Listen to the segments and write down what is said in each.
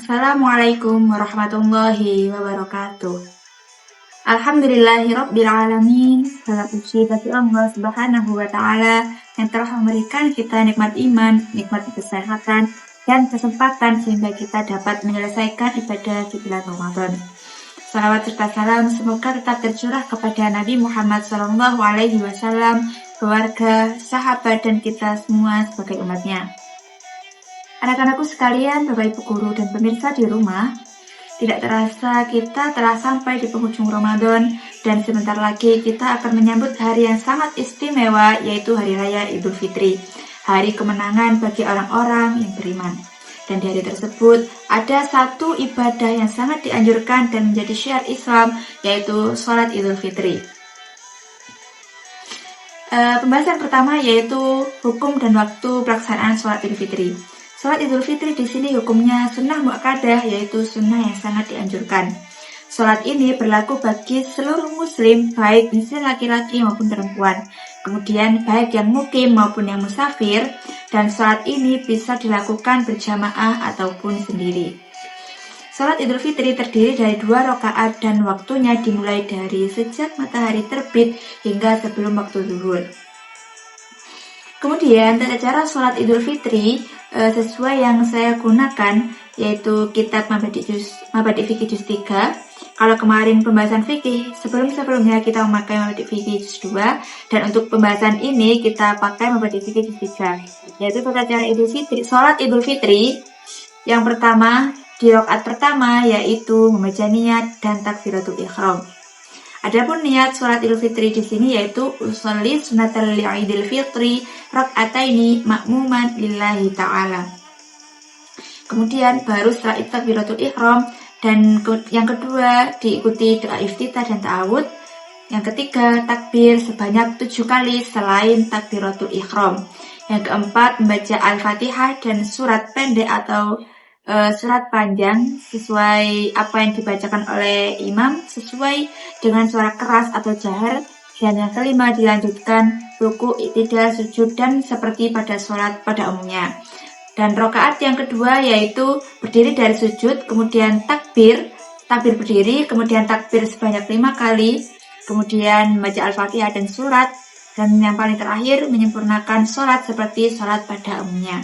Assalamualaikum warahmatullahi wabarakatuh. Alhamdulillahirabbil alamin. Segala puji bagi Allah Subhanahu wa taala yang telah memberikan kita nikmat iman, nikmat kesehatan dan kesempatan sehingga kita dapat menyelesaikan ibadah di bulan Ramadan. Salawat serta salam semoga tetap tercurah kepada Nabi Muhammad SAW, keluarga, sahabat dan kita semua sebagai umatnya. Anak-anakku sekalian, Bapak Ibu Guru dan pemirsa di rumah, tidak terasa kita telah sampai di penghujung Ramadan dan sebentar lagi kita akan menyambut hari yang sangat istimewa, yaitu Hari Raya Idul Fitri, hari kemenangan bagi orang-orang yang beriman. Dan di hari tersebut ada satu ibadah yang sangat dianjurkan dan menjadi syiar Islam, yaitu sholat Idul Fitri. Pembahasan pertama yaitu hukum dan waktu pelaksanaan sholat Idul Fitri. Sholat Idul Fitri di sini hukumnya sunnah muakkadah, yaitu sunnah yang sangat dianjurkan. Sholat ini berlaku bagi seluruh muslim, baik muslim laki-laki maupun perempuan. Kemudian baik yang mukim maupun yang musafir, dan sholat ini bisa dilakukan berjamaah ataupun sendiri. Sholat Idul Fitri terdiri dari 2 rakaat dan waktunya dimulai dari sejak matahari terbit hingga sebelum waktu zuhur. Kemudian tata cara sholat Idul Fitri sesuai yang saya gunakan, yaitu kitab Mabadi Fikih Juz 3. Kalau kemarin pembahasan fikih, sebelumnya kita memakai Mabadi Fikih Juz 2, dan untuk pembahasan ini kita pakai Mabadi Fikih Juz 3, yaitu tata cara Idul Fitri, sholat Idul Fitri. Yang pertama, di rakaat pertama yaitu membaca niat dan takbiratul ihram. Adapun niat sholat Idul Fitri di sini yaitu usolli sunatal Idul Fitri rak'ataini ma'muman lillahi ta'ala. Kemudian baru setelah itu takbiratul ihram, dan yang kedua diikuti doa iftitah dan ta'awud. Yang ketiga takbir sebanyak 7 kali selain takbiratul ihram. Yang keempat membaca Al-Fatihah dan surat pendek atau surat panjang sesuai apa yang dibacakan oleh imam, sesuai dengan suara keras atau jahar. Dan yang kelima dilanjutkan ruku, i'tidal, sujud dan seperti pada sholat pada umumnya. Dan rakaat yang kedua yaitu berdiri dari sujud, kemudian takbir berdiri, kemudian takbir sebanyak 5 kali, kemudian membaca Al-Fatihah dan surat, dan yang paling terakhir menyempurnakan sholat seperti sholat pada umumnya.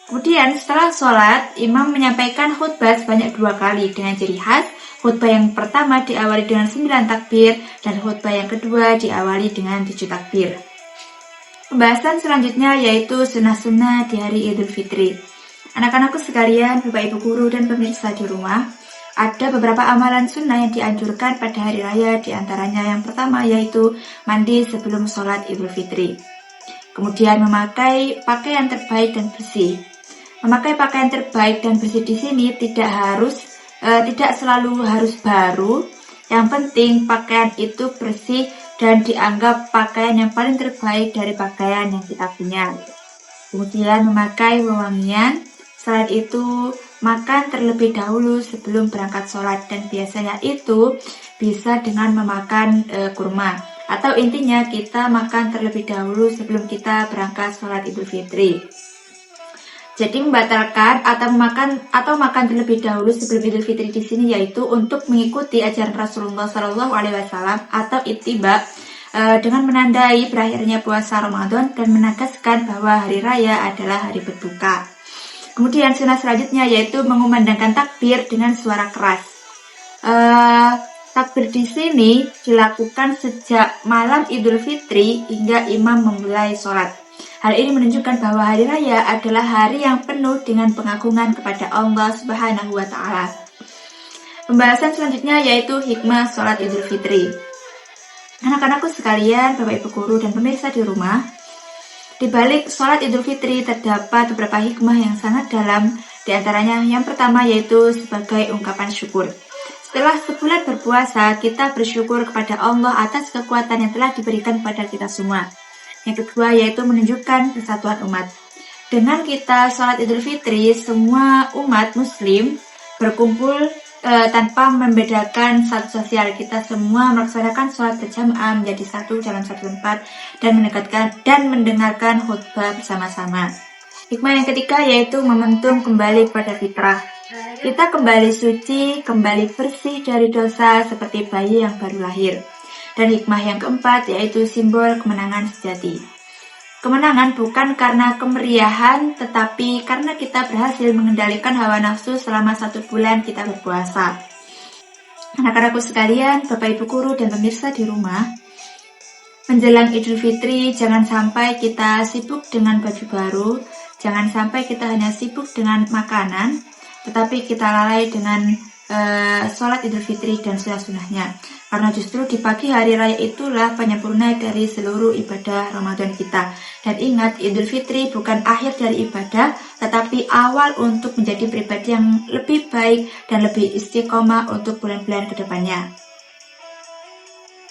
Kemudian setelah sholat, imam menyampaikan khutbah sebanyak 2 kali dengan ciri khas. Khutbah yang pertama diawali dengan 9 takbir, dan khutbah yang kedua diawali dengan 7 takbir. Pembahasan selanjutnya yaitu sunnah-sunnah di hari Idul Fitri. Anak-anakku sekalian, Bapak Ibu Guru dan pemirsa di rumah, ada beberapa amalan sunnah yang dianjurkan pada hari raya. Di antaranya yang pertama yaitu mandi sebelum sholat Idul Fitri. Kemudian memakai pakaian terbaik dan bersih. Memakai pakaian terbaik dan bersih di sini tidak selalu harus baru. Yang penting pakaian itu bersih dan dianggap pakaian yang paling terbaik dari pakaian yang kita punya. Kemudian memakai wewangian. Selain itu makan terlebih dahulu sebelum berangkat sholat, dan biasanya itu bisa dengan memakan kurma. Atau intinya kita makan terlebih dahulu sebelum kita berangkat sholat Idul Fitri. Jadi membatalkan atau makan terlebih dahulu sebelum Idul Fitri di sini yaitu untuk mengikuti ajaran Rasulullah SAW atau ittiba, dengan menandai berakhirnya puasa Ramadan dan menegaskan bahwa hari raya adalah hari berbuka. Kemudian sunnah selanjutnya yaitu mengumandangkan takbir dengan suara keras. Takbir di sini dilakukan sejak malam Idul Fitri hingga imam memulai sholat. Hal ini menunjukkan bahwa hari raya adalah hari yang penuh dengan pengagungan kepada Allah Subhanahu wa taala. Pembahasan selanjutnya yaitu hikmah sholat Idul Fitri. Anak-anakku sekalian, Bapak Ibu Guru dan pemirsa di rumah, di balik sholat Idul Fitri terdapat beberapa hikmah yang sangat dalam. Di antaranya yang pertama yaitu sebagai ungkapan syukur. Setelah sebulan berpuasa, kita bersyukur kepada Allah atas kekuatan yang telah diberikan kepada kita semua. Yang kedua yaitu menunjukkan persatuan umat. Dengan kita sholat Idul Fitri, semua umat muslim berkumpul tanpa membedakan status sosial. Kita semua melaksanakan sholat berjamaah menjadi satu dalam satu tempat dan mendengarkan khutbah bersama-sama. Hikmah yang ketiga yaitu momentum kembali kepada fitrah. Kita kembali suci, kembali bersih dari dosa seperti bayi yang baru lahir. Dan hikmah yang keempat yaitu simbol kemenangan sejati. Kemenangan bukan karena kemeriahan, tetapi karena kita berhasil mengendalikan hawa nafsu selama 1 bulan kita berpuasa. Anak-anakku sekalian, Bapak Ibu Guru dan pemirsa di rumah, menjelang Idul Fitri, jangan sampai kita sibuk dengan baju baru, jangan sampai kita hanya sibuk dengan makanan, tetapi kita lalai dengan sholat Idul Fitri dan sunah-sunahnya. Karena justru di pagi hari raya itulah penyempurna dari seluruh ibadah Ramadan kita. Dan ingat, Idul Fitri bukan akhir dari ibadah, tetapi awal untuk menjadi pribadi yang lebih baik dan lebih istiqomah untuk bulan-bulan kedepannya.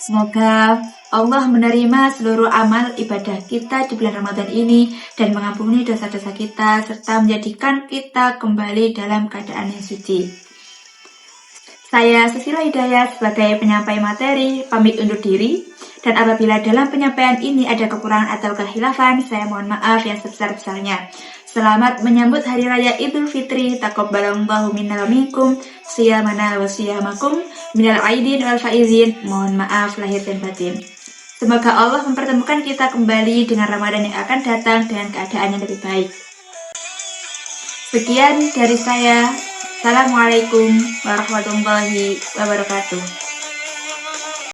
Semoga Allah menerima seluruh amal ibadah kita di bulan Ramadan ini dan mengampuni dosa-dosa kita serta menjadikan kita kembali dalam keadaan yang suci. Saya Susilo Hidayat sebagai penyampai materi, pamit undur diri. Dan apabila dalam penyampaian ini ada kekurangan atau kehilafan, saya mohon maaf yang sebesar-besarnya. Selamat menyambut Hari Raya Idul Fitri. Taqabbalallahu minna wa minkum, siyamana wa siyamakum, minal aidin wal faizin. Mohon maaf lahir dan batin. Semoga Allah mempertemukan kita kembali dengan Ramadan yang akan datang dengan keadaan yang lebih baik. Sekian dari saya. Assalamualaikum warahmatullahi wabarakatuh.